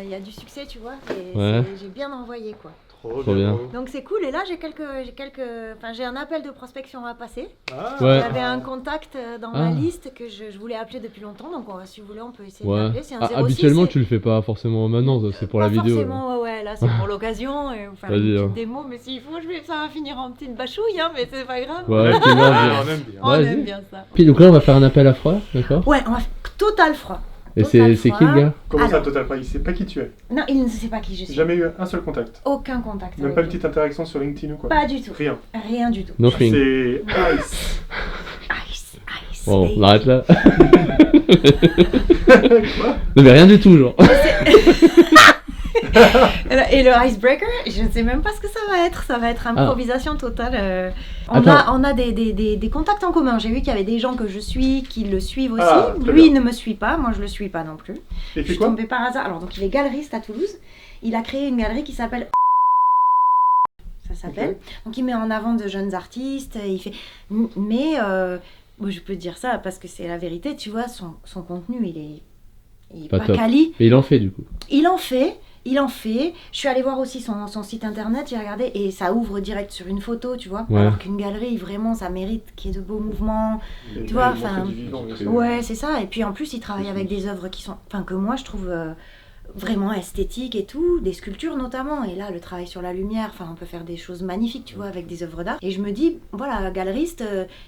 il y a du succès tu vois, et Ouais. j'ai bien envoyé quoi. Trop bien. Donc c'est cool et là j'ai un appel de prospection à passer. Ah, Ouais. J'avais un contact dans ma liste que je voulais appeler depuis longtemps, donc si vous voulez on peut essayer de Ouais. l'appeler. C'est un Ah, 06, habituellement c'est- tu le fais pas forcément maintenant, c'est pour la Pas vidéo. forcément, ouais, là c'est pour l'occasion, et vous faire Vas-y, une hein. petite démo, mais s'il faut ça va finir en petite bachouille, hein, mais c'est pas grave. Ouais, ok, Ah, bien. on aime bien. On Vas-y. aime bien ça. Puis donc là on va faire un appel à froid, d'accord? Ouais, on va faire total froid. Et Total c'est froid. qui le gars? Comment ça, Alors. Total Fry? Il sait pas qui tu es. Non, il ne sait pas qui je suis. Jamais eu un seul contact. Aucun contact. Même avec pas une lui. petite interaction sur LinkedIn ou quoi. Pas du tout. Rien. Rien du tout. Nothing. C'est Ice. Ice, ice. Bon, baby. on arrête là. Non mais rien du tout genre. Et le icebreaker, je ne sais même pas ce que ça va être. Ça va être improvisation totale. On Attends. a des contacts en commun. J'ai vu qu'il y avait des gens que je suis qui le suivent aussi. Ah, très Lui bien. ne me suit pas, moi je le suis pas non plus. Et Je fait suis quoi? tombée par hasard. Alors donc il est galeriste à Toulouse. Il a créé une galerie qui s'appelle. Ça s'appelle. Ok. Donc il met en avant de jeunes artistes. Il fait. Mais bon, je peux te dire ça parce que c'est la vérité. Tu vois, son contenu il est Pas pas top. quali. Et il en fait du coup. Il en fait. Je suis allée voir aussi son site internet, j'ai regardé et ça ouvre direct sur une photo, tu vois. Ouais. Alors qu'une galerie, vraiment, ça mérite qu'il y ait de beaux mouvements. Et Tu vois, montrer enfin, du vivant, bien sûr. Ouais, c'est ça. Et puis en plus, il travaille avec des œuvres qui sont, enfin, que moi je trouve vraiment esthétiques et tout, des sculptures notamment. Et là, le travail sur la lumière, enfin, on peut faire des choses magnifiques, tu vois, avec des œuvres d'art. Et je me dis, voilà, galeriste,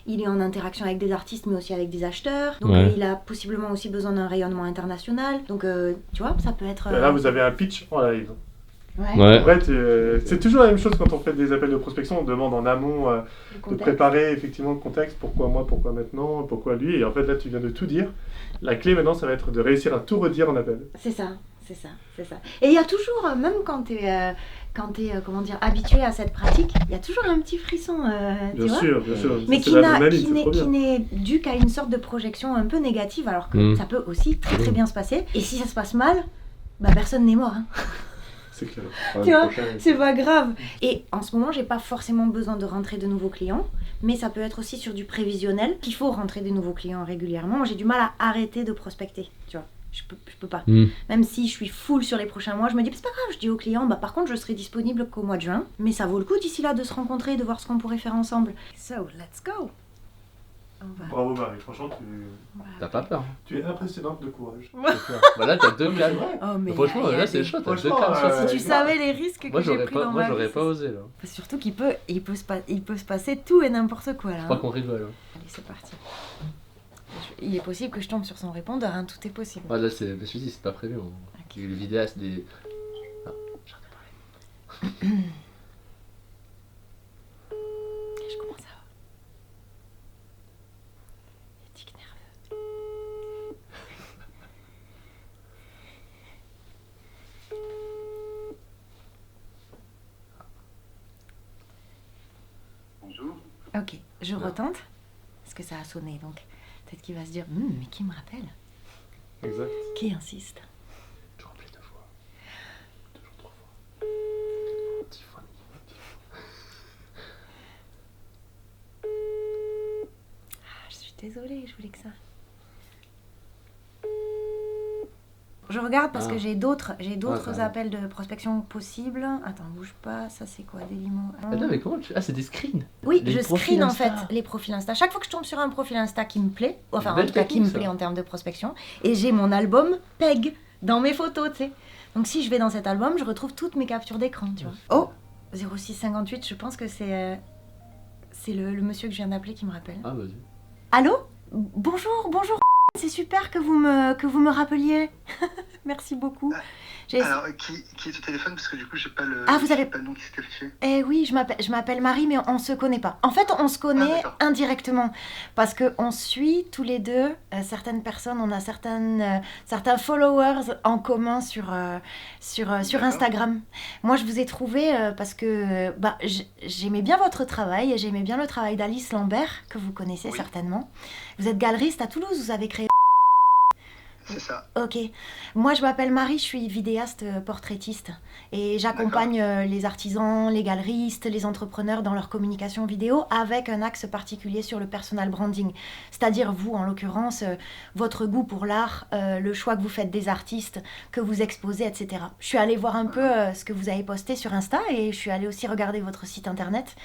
il est en interaction avec des artistes, mais aussi avec des acheteurs. Donc Ouais. il a possiblement aussi besoin d'un rayonnement international. Donc, tu vois, ça peut être. Et là, vous avez un pitch en live. Ouais, Ouais. En vrai, c'est toujours la même chose quand on fait des appels de prospection. On demande en amont le de contexte. préparer effectivement le contexte. Pourquoi moi, pourquoi maintenant, pourquoi lui. Et en fait, là, tu viens de tout dire. La clé maintenant, ça va être de réussir à tout redire en appel. C'est ça, c'est ça, c'est ça. Et il y a toujours, même quand tu es, comment dire, habitué à cette pratique, il y a toujours un petit frisson, tu Bien vois. sûr, bien sûr. Mais C'est qui l'adrénaline, c'est trop qui bien. n'est dû qu'à une sorte de projection un peu négative, alors que Mm. ça peut aussi très très bien se passer. Et si ça se passe mal, bah personne n'est mort. Hein. C'est clair. Tu vois, c'est pas grave. Et en ce moment, j'ai pas forcément besoin de rentrer de nouveaux clients, mais ça peut être aussi sur du prévisionnel qu'il faut rentrer des nouveaux clients régulièrement. Moi, j'ai du mal à arrêter de prospecter, tu vois. Je peux pas. Hmm. Même si je suis full sur les prochains mois, je me dis, c'est pas grave, je dis aux clients, bah par contre, je serai disponible qu'au mois de juin. Mais ça vaut le coup d'ici là de se rencontrer et de voir ce qu'on pourrait faire ensemble. So, let's go. On va... Bravo Marie, franchement, T'as pas peur. tu es impressionnante de courage. Bah là t'as deux calmes. Oh, mais Franchement y a là c'est des- chaud, t'as deux Franchement, calmes. Si tu savais les risques Moi que j'ai j'aurais pris pas, dans moi ma j'aurais vie, pas osé là. surtout qu'il peut se passer tout et n'importe quoi là. Faut hein. pas qu'on rigole. Hein. Allez, c'est parti. Il est possible que je tombe sur son répondeur, hein, tout est possible. Ouais là c'est, je me suis dit c'est pas prévu. Les vidéastes des. Ah, j'arrête de parler. Je commence à... Les tics nerveux. Bonjour. Ok, je retente. Parce que ça a sonné, donc peut-être qu'il va se dire, mais qui me rappelle? Exact. Qui insiste? Tu rappelais deux fois. Toujours trois fois. suis désolée, je voulais que ça. Je regarde parce que j'ai d'autres appels de prospection possibles. Attends, bouge pas, ça c'est quoi, Dailymo? Attends, mais comment tu... Ah, c'est des screens. Oui, Les je profils screen en Insta. fait les profils Insta. Chaque fois que je tombe sur un profil Insta qui me plaît, enfin en Belle tout cas qui me technique, plaît ça. en termes de prospection, et j'ai mon album PEG dans mes photos, tu sais. Donc si je vais dans cet album, je retrouve toutes mes captures d'écran, tu vois. Oh, 0658, je pense que c'est le monsieur que je viens d'appeler qui me rappelle. Ah, vas-y. Allô? Bonjour, c'est super que vous me rappeliez. Merci beaucoup. Alors, qui est au téléphone? Parce que du coup, j'ai pas le, Ah, vous avez- j'ai pas le nom qui s'est affiché. Eh oui, je m'appelle Marie, mais on se connaît pas. En fait, on se connaît d'accord. indirectement parce que on suit tous les deux certaines personnes. On a certains followers en commun sur D'accord. Instagram. Moi, je vous ai trouvé parce que j'aimais bien votre travail et j'aimais bien le travail d'Alice Lambert que vous connaissez Oui. certainement. Vous êtes galeriste à Toulouse. Vous avez créé. C'est ça. Ok. Moi, je m'appelle Marie, je suis vidéaste portraitiste et j'accompagne les artisans, les galeristes, les entrepreneurs dans leur communication vidéo avec un axe particulier sur le personal branding. C'est-à-dire vous, en l'occurrence, votre goût pour l'art, le choix que vous faites des artistes, que vous exposez, etc. Je suis allée voir un peu ce que vous avez posté sur Insta et je suis allée aussi regarder votre site internet.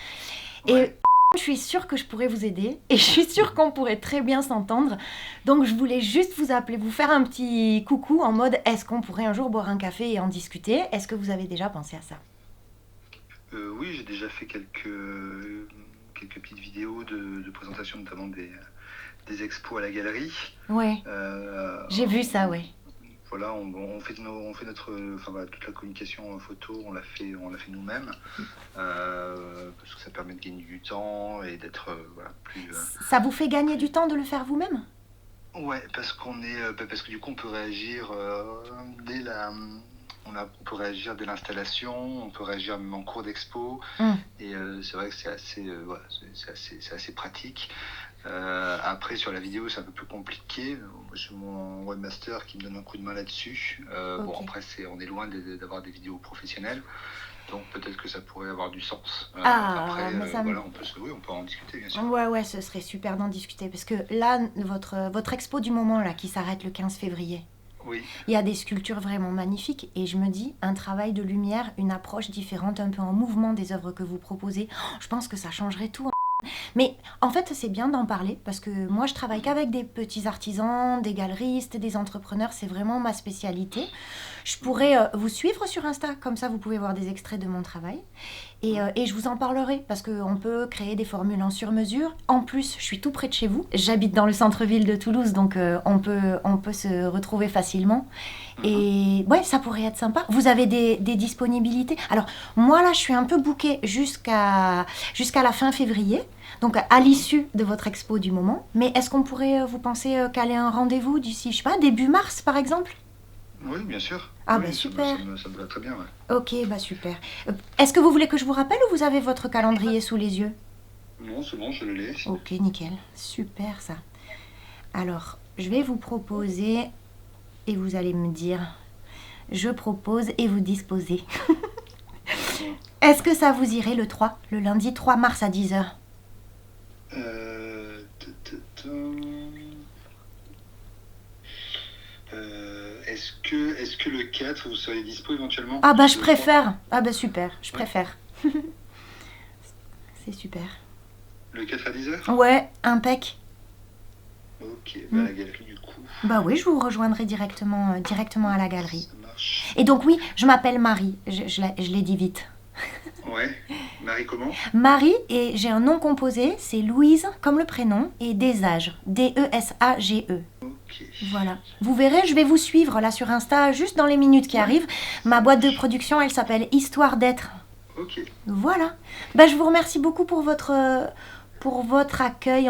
Et Ouais. je suis sûre que je pourrais vous aider et je suis sûre qu'on pourrait très bien s'entendre. Donc je voulais juste vous appeler, vous faire un petit coucou en mode est-ce qu'on pourrait un jour boire un café et en discuter? Est-ce que vous avez déjà pensé à ça? Oui, j'ai déjà fait quelques petites vidéos de présentation, notamment des expos à la galerie. Ouais, j'ai vu ça, ouais. Voilà, on fait notre, enfin voilà, toute la communication photo, on l'a fait nous-mêmes, parce que ça permet de gagner du temps et d'être voilà, plus. Ça vous fait gagner du temps de le faire vous-même? Ouais, parce que du coup on peut réagir on peut réagir dès l'installation, on peut réagir même en cours d'expo, et c'est vrai que c'est assez, voilà, c'est assez pratique. Après sur la vidéo c'est un peu plus compliqué. Moi j'ai mon webmaster qui me donne un coup de main là-dessus. Bon Ok. après on est loin d'avoir des vidéos professionnelles, donc peut-être que ça pourrait avoir du sens. Ah, mais ça me- voilà, on peut en discuter bien sûr. Ouais, ce serait super d'en discuter parce que là, votre expo du moment là qui s'arrête le 15 février, Oui. il y a des sculptures vraiment magnifiques et je me dis, un travail de lumière, une approche différente, un peu en mouvement des œuvres que vous proposez, je pense que ça changerait tout. Mais en fait, c'est bien d'en parler parce que moi, je travaille qu'avec des petits artisans, des galeristes, des entrepreneurs, c'est vraiment ma spécialité. Je pourrais vous suivre sur Insta, comme ça vous pouvez voir des extraits de mon travail. Et je vous en parlerai parce qu'on peut créer des formules en sur-mesure. En plus, je suis tout près de chez vous. J'habite dans le centre-ville de Toulouse, donc on peut se retrouver facilement. Et ouais, ça pourrait être sympa. Vous avez des disponibilités. Alors, moi là, je suis un peu bookée jusqu'à la fin février. Donc, à l'issue de votre expo du moment. Mais est-ce qu'on pourrait, vous pensez, caler un rendez-vous d'ici, je sais pas, début mars par exemple? Oui, bien sûr. Ah, Oui, bah, super. Ça me va très bien, ouais. Ok, bah super. Est-ce que vous voulez que je vous rappelle ou vous avez votre calendrier sous les yeux? Non, c'est bon, je le laisse. Ok, nickel. Super ça. Alors, je vais vous proposer et vous allez me dire. Je propose et vous disposez. Est-ce que ça vous irait le lundi 3 mars à 10h? Est-ce que le 4, vous seriez dispo éventuellement? Ah bah je Le 3? préfère. Ah bah super, je préfère. C'est super. Le 4 à 10h? Ouais, impec. Ok, bah la galerie du coup. Bah oui, je vous rejoindrai directement à la galerie. Ça marche. Et donc oui, je m'appelle Marie. Je l'ai dit vite. Ouais. Marie comment? Marie, et j'ai un nom composé, c'est Louise, comme le prénom, et Desage, D-E-S-A-G-E. Ok. Voilà. Vous verrez, je vais vous suivre là sur Insta, juste dans les minutes qui arrivent. Ma boîte de production, elle s'appelle Histoire d'être. Ok. Voilà. Bah, je vous remercie beaucoup pour votre accueil.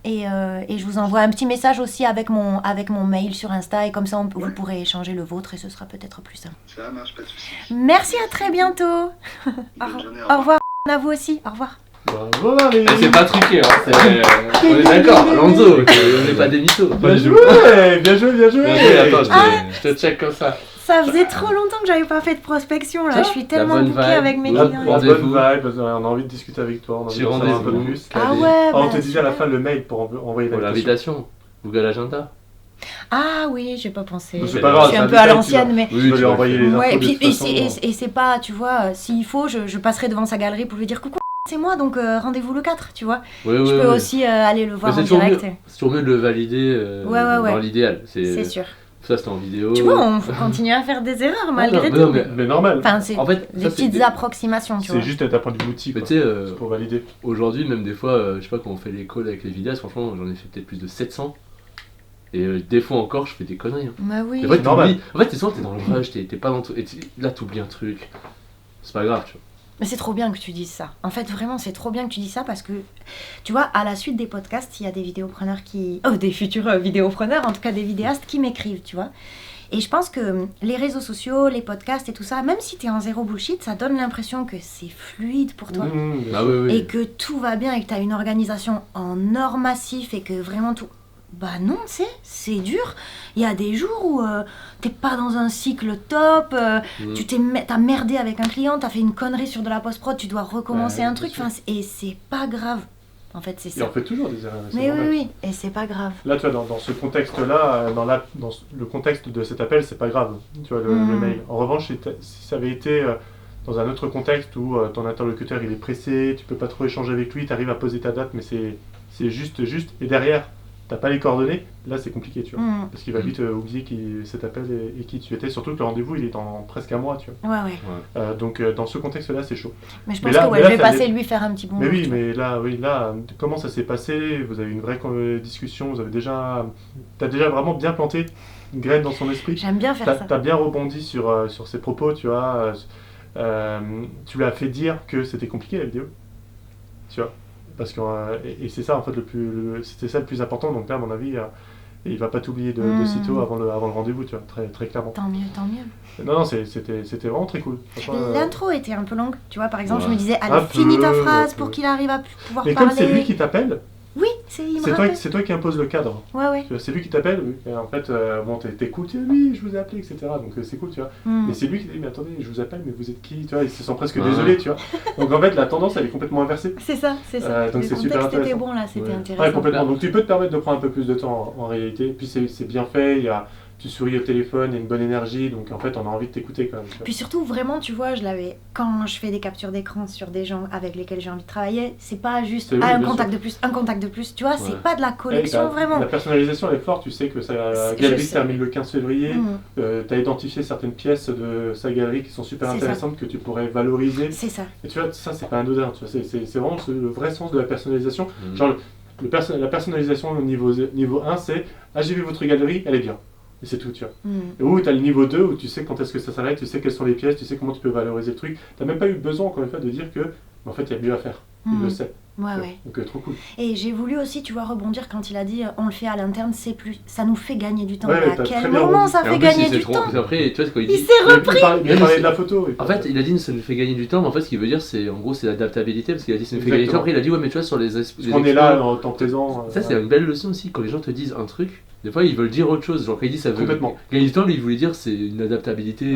Et je vous envoie un petit message aussi avec mon mail sur Insta. Et comme ça, vous pourrez échanger le vôtre et ce sera peut-être plus simple. Ça marche, pas de soucis. Merci, à très bientôt. Bonne journée, Au revoir à vous aussi. Au revoir. Bravo Marie. Et c'est pas truqué, hein. On est d'accord, Lonzo, on n'est pas des mythos. Bien joué. Attends, je te check comme ça. Ça faisait trop longtemps que j'avais pas fait de prospection là, Tiens, je suis la tellement bonne bouquée vibe. avec mes La clients. bonne Rendez-vous. vibe, on a envie de discuter avec toi, on a envie J'ai de savoir un peu rendez-vous. plus. Ah ouais, On bah, te disait à la super. fin le mail pour envoyer Pour l'invitation. l'invitation, Google Agenda. Ah oui, j'ai pas pensé. C'est pas grave, Je suis c'est un un peu à détail, l'ancienne, mais. Tu veux lui envoyer les infos Ouais, et de puis toute façon. et c'est pas, tu vois, s'il faut, je passerai devant sa galerie pour lui dire coucou, c'est moi, donc rendez-vous le 4, tu vois. Oui, Je peux aussi aller le Mais voir en c'est toujours direct. mieux. C'est toujours mieux de le valider Ouais. dans l'idéal. C'est sûr. Ça, c'était en vidéo. Tu vois, on faut continuer à faire des erreurs malgré non, tout. Mais normal. Enfin, c'est En fait, des ça, c'est petites approximations, tu C'est vois. juste d'un point de vue outil, Mais quoi. tu sais, C'est pour valider. aujourd'hui, même des fois, je sais pas, quand on fait les calls avec les vidéastes, franchement, j'en ai fait peut-être plus de 700. Et des fois encore, je fais des conneries. Hein. Bah oui. Et en fait, C'est normal. En fait, c'est souvent, t'es dans le rush, t'es pas dans tout. Et là, t'oublies un truc. C'est pas grave, tu vois. Mais c'est trop bien que tu dises ça. En fait, vraiment, c'est trop bien que tu dises ça parce que, tu vois, à la suite des podcasts, il y a des vidéopreneurs qui... Oh, des futurs vidéopreneurs, en tout cas des vidéastes qui m'écrivent, tu vois. Et je pense que les réseaux sociaux, les podcasts et tout ça, même si t'es en zéro bullshit, ça donne l'impression que c'est fluide pour toi. Bien Ah sûr. oui. Et que tout va bien et que t'as une organisation en or massif et que vraiment tout... Bah non, tu sais, c'est dur. Il y a des jours où t'es pas dans un cycle top, t'as merdé avec un client, t'as fait une connerie sur de la post-prod, tu dois recommencer Ouais, un bien truc, sûr. et c'est pas grave. En fait, c'est Et on ça. fait toujours des erreurs. c'est Mais normal. oui, et c'est pas grave. Là, tu vois, dans ce contexte-là, dans le contexte de cet appel, c'est pas grave, tu vois, le mail. En revanche, si ça avait été dans un autre contexte où ton interlocuteur il est pressé, tu peux pas trop échanger avec lui, tu arrives à poser ta date, mais c'est juste, et derrière, t'as pas les coordonnées, là c'est compliqué, tu vois. Parce qu'il va vite oublier cet appel et qui tu étais, surtout que le rendez-vous il est dans presque un mois, tu vois. Ouais. Donc dans ce contexte-là, c'est chaud. Mais je Mais pense là- que mais je là, vais ça passer dé- lui faire un petit bonjour. Mais oui, tu vois. mais là, comment ça s'est passé? Vous avez eu une vraie discussion, t'as déjà vraiment bien planté une graine dans son esprit. J'aime bien faire ça. T'as bien rebondi sur ses propos, tu vois. Tu lui as fait dire que c'était compliqué la vidéo, tu vois. Parce que et c'est ça en fait c'était ça le plus important. Donc là, à mon avis, il va pas t'oublier de sitôt avant le rendez-vous, tu vois, très très clairement. Tant mieux. Non, c'était vraiment très cool. Franchement, L'intro était un peu longue, tu vois, par exemple, Ouais. je me disais, Un allez, finis ta peu, phrase un pour peu. qu'il arrive à pouvoir mais parler. comme c'est lui qui t'appelle, Oui, il me c'est rappelle. toi qui impose le cadre. Ouais. Tu vois, c'est lui qui t'appelle, et en fait, bon, t'écoutes, oui, je vous ai appelé, etc. Donc c'est cool, tu vois. Mais c'est lui qui dit, mais attendez, je vous appelle, mais vous êtes qui? Tu vois, il se sent presque désolé, tu vois. Donc en fait, la tendance, elle est complètement inversée. C'est ça. Donc Le c'est super contexte était intéressant. bon là, c'était Ouais. intéressant. Ouais, complètement. Donc tu peux te permettre de prendre un peu plus de temps en réalité. Puis c'est bien fait, tu souris au téléphone, il y a une bonne énergie, donc en fait, on a envie de t'écouter quand même. tu vois. Puis surtout, vraiment, tu vois, quand je fais des captures d'écran sur des gens avec lesquels j'ai envie de travailler, c'est pas juste Oui, un bien contact sûr. de plus, un contact de plus, tu vois, c'est Ouais. pas de la collection vraiment. La personnalisation, elle est forte, tu sais que sa Je galerie se sais. termine le 15 février. Mm. Tu as identifié certaines pièces de sa galerie qui sont super C'est ça. intéressantes que tu pourrais valoriser. C'est ça. Et tu vois, ça, c'est pas anodin. Tu vois, c'est vraiment le vrai sens de la personnalisation. Genre, la personnalisation au niveau 1, c'est j'ai vu votre galerie, elle est bien. Et c'est tout, tu vois. Et où tu as le niveau 2 où tu sais quand est-ce que ça s'arrête, tu sais quelles sont les pièces, tu sais comment tu peux valoriser le truc. Tu n'as même pas eu besoin, encore une fois, de dire que en fait, il y a mieux à faire. Il le sait. Ouais. Donc, trop cool. Et j'ai voulu aussi, tu vois, rebondir quand il a dit on le fait à l'interne, ça nous fait gagner du temps. Ouais, Mais à t'as très quel bien moment rebondi. ça Et en fait plus, gagner il s'est du trop- temps? parce qu'après, tu vois, quand il Il dit. s'est repris. Il parlait de la photo. En fait, il a dit ça nous fait gagner du temps, mais en fait, ce qu'il veut dire, c'est en gros, c'est l'adaptabilité, parce qu'il a dit ça nous fait gagner du temps. Après, il a dit, ouais, mais tu vois, sur les Parce qu'on est là en temps présent. Ça, c'est une belle leçon aussi. Quand les gens te disent un truc, des fois, ils veulent dire autre chose. Genre, quand il dit ça veut Complètement. gagner du temps, lui, il voulait dire c'est une adaptabilité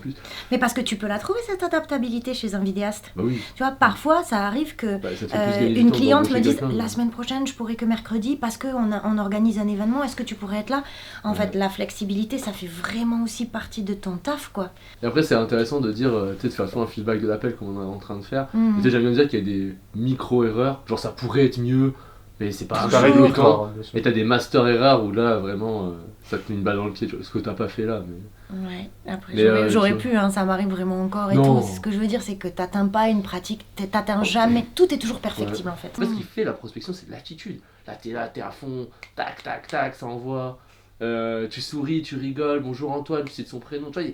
plus. Mais parce que tu peux la trouver cette adaptabilité chez un vidéaste. Bah oui. Tu vois, parfois ça arrive que Bah, ça te fait plus gagner du une temps cliente me d'embaucher dise quelqu'un. la semaine prochaine je pourrais que mercredi parce qu'on organise un événement, est-ce que tu pourrais être là? En fait, la flexibilité ça fait vraiment aussi partie de ton taf quoi. Et après, c'est intéressant de dire, tu sais, de faire souvent un feedback de l'appel comme on est en train de faire. Mm. Et tu sais, j'aime bien dire qu'il y a des micro-erreurs, genre ça pourrait être mieux, mais c'est pas un C'est pareil jour, de l'histoire, bien sûr. Et t'as des master-erreurs où là, vraiment, ça te met une balle dans le pied, tu vois, ce que t'as pas fait là. Mais... Ouais, après Mais, j'aurais tu pu, hein, ça m'arrive vraiment encore et Non. tout. Ce que je veux dire c'est que t'atteins pas une pratique, t'atteins jamais, tout est toujours perfectible en fait. En fait, ce qui fait la prospection, c'est de l'attitude. Là, t'es à fond, tac, tac, tac, ça envoie. Tu souris, tu rigoles, bonjour Antoine, tu sais de son prénom. Tu vois,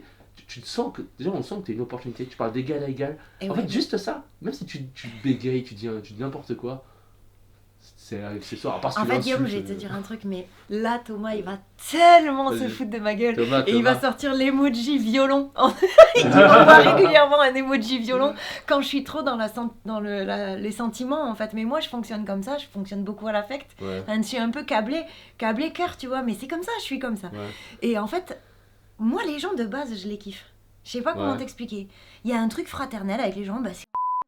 tu te sens que, déjà, on sent que t'as une opportunité, tu parles d'égal à égal. Et En ouais, fait, juste ça, même si tu bégayes, tu dis n'importe quoi, c'est accessoire. Parce En que fait, Guillaume, je vais te dire un truc, mais là, Thomas, il va tellement se foutre de ma gueule. Et il va sortir l'emoji violon. Il m'envoie régulièrement un emoji violon quand je suis trop dans, les sentiments, en fait. Mais moi, je fonctionne comme ça, je fonctionne beaucoup à l'affect. Ouais. Je suis un peu câblé cœur, tu vois, mais c'est comme ça, je suis comme ça. Ouais. Et en fait, moi, les gens de base, je les kiffe. Je sais pas comment t'expliquer. Il y a un truc fraternel avec les gens, bah,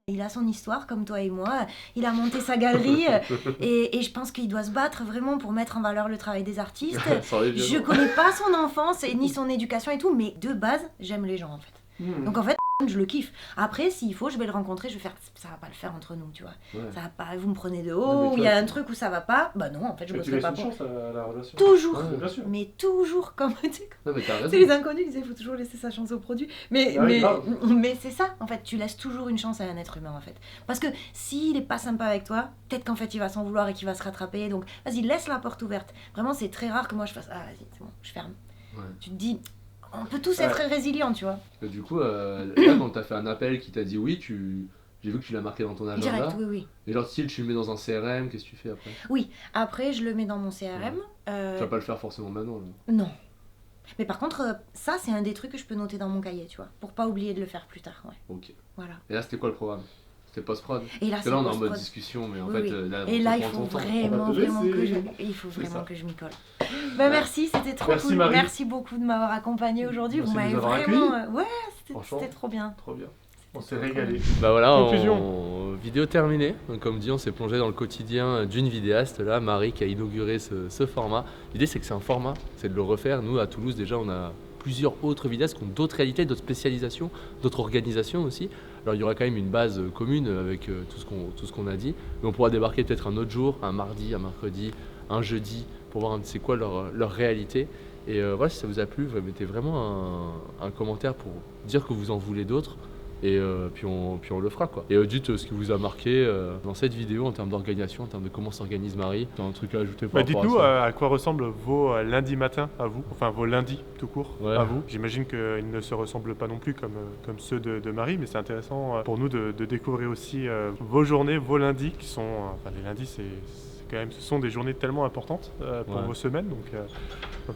il a son histoire comme toi et moi, il a monté sa galerie et je pense qu'il doit se battre vraiment pour mettre en valeur le travail des artistes. Je connais pas son enfance ni son éducation et tout, mais de base, j'aime les gens en fait. Donc en fait, je le kiffe. Après, s'il faut, je vais le rencontrer, je vais faire. Ça va pas le faire entre nous, tu vois. Ouais. Ça va pas. Vous me prenez de haut, il y a un truc où ça va pas. Bah non, en fait, je bosserai pas pour. Tu laisses une chance à la relation. Toujours, bien sûr. mais toujours, comme Non, mais c'est les inconnus qui disent il faut toujours laisser sa chance au produit. Mais c'est ça, en fait, tu laisses toujours une chance à un être humain, en fait. Parce que s'il est pas sympa avec toi, peut-être qu'en fait, il va s'en vouloir et qu'il va se rattraper. Donc, vas-y, laisse la porte ouverte. Vraiment, c'est très rare que moi je fasse ah vas-y, c'est bon, je ferme. Ouais. Tu te dis. On peut tous être résilients, tu vois. Et du coup, là, quand t'as fait un appel qui t'a dit oui, j'ai vu que tu l'as marqué dans ton agenda. Direct, oui. Et genre, style, tu le mets dans un CRM, qu'est-ce que tu fais après ? Oui, après, je le mets dans mon CRM. Tu vas pas le faire forcément maintenant, là. Non. Mais par contre, ça, c'est un des trucs que je peux noter dans mon cahier, tu vois, pour pas oublier de le faire plus tard, ouais. Ok. Voilà. Et là, c'était quoi le programme ? C'était post-prod ? Et là, parce que là, on est en mode discussion, mais en fait, là, et là, il faut vraiment que je m'y colle. Bah, merci, c'était trop cool. Marie. Merci beaucoup de m'avoir accompagné aujourd'hui. Vous m'avez vraiment. Ouais, c'était trop bien. Trop bien. On s'est régalé. Bah voilà, vidéo terminée. Donc, comme dit, on s'est plongé dans le quotidien d'une vidéaste, là, Marie, qui a inauguré ce format. L'idée, c'est que c'est un format, c'est de le refaire. Nous, à Toulouse, déjà, on a plusieurs autres vidéastes qui ont d'autres réalités, d'autres spécialisations, d'autres organisations aussi. Alors il y aura quand même une base commune avec tout ce qu'on a dit, mais on pourra débarquer peut-être un autre jour, un mardi, un mercredi, un jeudi, pour voir c'est quoi leur réalité. Et voilà, si ça vous a plu, vous mettez vraiment un commentaire pour dire que vous en voulez d'autres. Et puis on le fera quoi. Et dites ce qui vous a marqué dans cette vidéo en termes d'organisation, en termes de comment s'organise Marie. T'as un truc à ajouter par rapport à ça ? Dites-nous à quoi ressemblent vos lundis matins à vous, enfin vos lundis tout court à vous. J'imagine qu'ils ne se ressemblent pas non plus comme ceux de Marie, mais c'est intéressant pour nous de découvrir aussi vos journées, vos lundis qui sont... Enfin les lundis ce sont des journées tellement importantes pour vos semaines, donc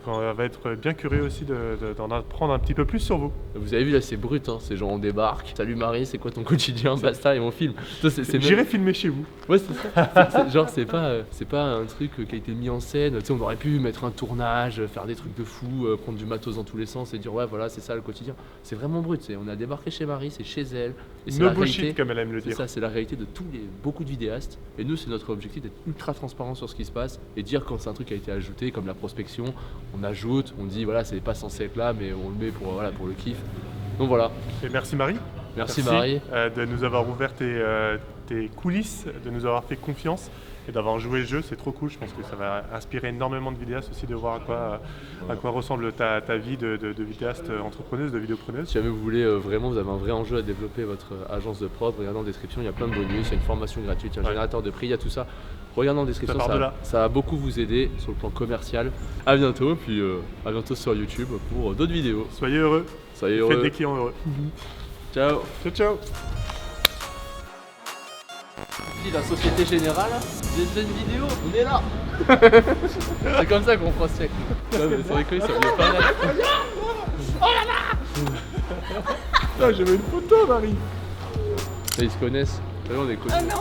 on va être bien curieux aussi d'en apprendre un petit peu plus sur vous. Vous avez vu là, c'est brut, hein, ces gens on débarque. Salut Marie, c'est quoi ton quotidien ? Basta, et on filme. J'irai filmer chez vous. Ouais, c'est ça. Genre c'est pas un truc qui a été mis en scène. Tu sais, on aurait pu mettre un tournage, faire des trucs de fou, prendre du matos dans tous les sens et dire ouais voilà c'est ça le quotidien. C'est vraiment brut. On a débarqué chez Marie, c'est chez elle. Et no bullshit comme elle aime le dire. C'est ça, c'est la réalité de beaucoup de vidéastes. Et nous, c'est notre objectif d'être ultra transparent sur ce qui se passe et dire quand c'est un truc qui a été ajouté, comme la prospection, on ajoute, on dit voilà c'est pas censé être là, mais on le met pour le kiff. Donc voilà. Et merci Marie. Merci Marie de nous avoir ouvert tes coulisses, de nous avoir fait confiance et d'avoir joué le jeu, c'est trop cool. Je pense que ça va inspirer énormément de vidéastes aussi de voir à quoi ressemble ta vie de vidéaste entrepreneuse, de vidéopreneuse. Si jamais vous voulez vous avez un vrai enjeu à développer votre agence de prod, regardez en description, il y a plein de bonus, il y a une formation gratuite, il y a un générateur de prix, il y a tout ça. Regardez en description, ça va beaucoup vous aider sur le plan commercial. À bientôt, puis à bientôt sur YouTube pour d'autres vidéos. Soyez heureux. Faites des clients heureux. Ciao. Ciao. La Société Générale, j'ai une vidéo, on est là. C'est comme ça qu'on procède. Non mais sans déconner, ça vient pas mal. Oh là là. J'avais une photo Marie. Ils se connaissent. Là, on est connus. Ah non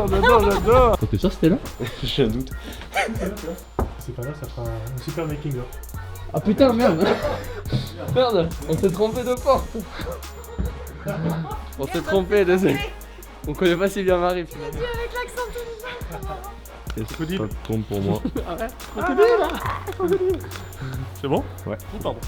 mais J'adore. T'es sûr c'était là? J'ai un doute. C'est pas là, ça fera un super making of. Ah putain merde. Merde, on s'est trompé de porte. On s'est trompé, désolé. On connaît pas si bien Marie. dit avec l'accent toulousain. Ça tombe pour moi. C'est bon? Ouais. Pardon.